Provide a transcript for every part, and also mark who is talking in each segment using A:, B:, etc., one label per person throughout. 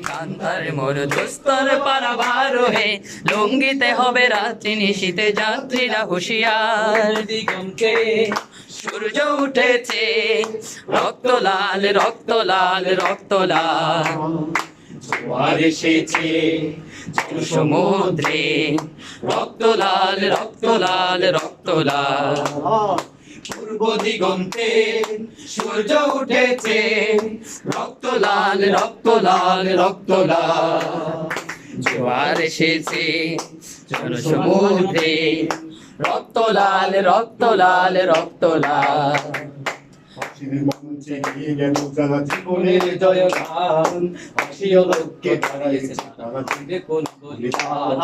A: কান্তার মোর দোস্তর পারাবার হে লঙ্গিতে হবে রাত্রি নিশীতে যাত্রীরা হুঁশিয়ার দিগন্তে সূর্য উঠেছে রক্ত লাল রক্ত লাল রক্ত লাল জোয়ার এসেছে সমুদ্রে রক্ত লাল রক্ত লাল রক্ত লাল পূর্ব দিগন্তে সূর্য উঠেছে রক্ত লাল রক্ত লাল রক্ত লাল জোয়ার এসেছে সমুদ্রে রক্ত লাল রক্ত লাল রক্ত লাল
B: মঞ্চে নিয়ে গেল যারা জীবনের জয় গান হাসিও লোককে বাড়িয়েছে তারা দিবে কোন বলিদান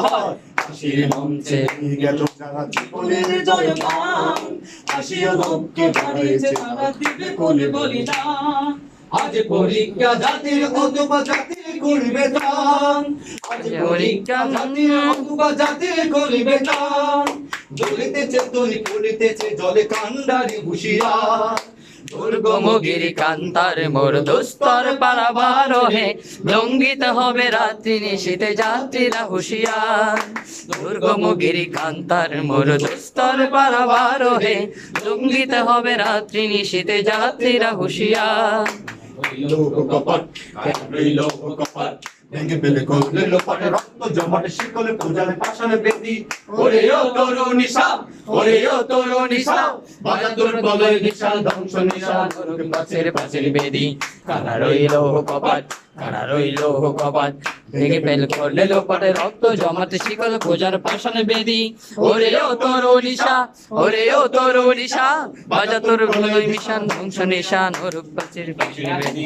B: হাসির মঞ্চে নিয়ে গেল যারা জীবনের জয় গান হাসিও লোককে বাড়িয়েছে তারা দিবে কোন বলিদান আজ পরীক্ষা জাতির অথবা জাতির করবে দান আজ পরীক্ষা জাতির অথবা জাতির করবে দান জ্বলিতেছে তরি পড়িতেছে জলে কান্ডারি হুঁশিয়ার
A: দুর্গম গিরি কান্তার মোর দোস্তর পারাবার হে লঙ্ঘিত হবে রাত্রি নিশীতে যাত্রীরা হুঁশিয়ার দুর্গম গিরি কান্তার মোর দোস্তর পারাবার হে লঙ্ঘিত হবে রাত্রি নিশীতে যাত্রীরা হুঁশিয়ার
B: লোক কপট লোক কপট ভেঙে ফেলে করলে লোপাটে রক্ত জমাটে শিকলে পূজালে পাশানে বেদি ওরে ও তরুণীশা ওরে ও তরুণীশা বাজা তোর গলায় নিশা ধ্বংস নিশা নরক পাশের পাশের বেদি কারা রইল কপাট কারা রইল কপাট
A: ভেঙে ফেল করলে লোপাটে রক্ত জমাতে শিকল পূজার পাশানে বেদি ওরে ও তরুণীশা ওরে ও তরুণীশা বাজা তোর গলায় নিশান ধ্বংস নিশান ওরূপ পাশের পাশের বেদি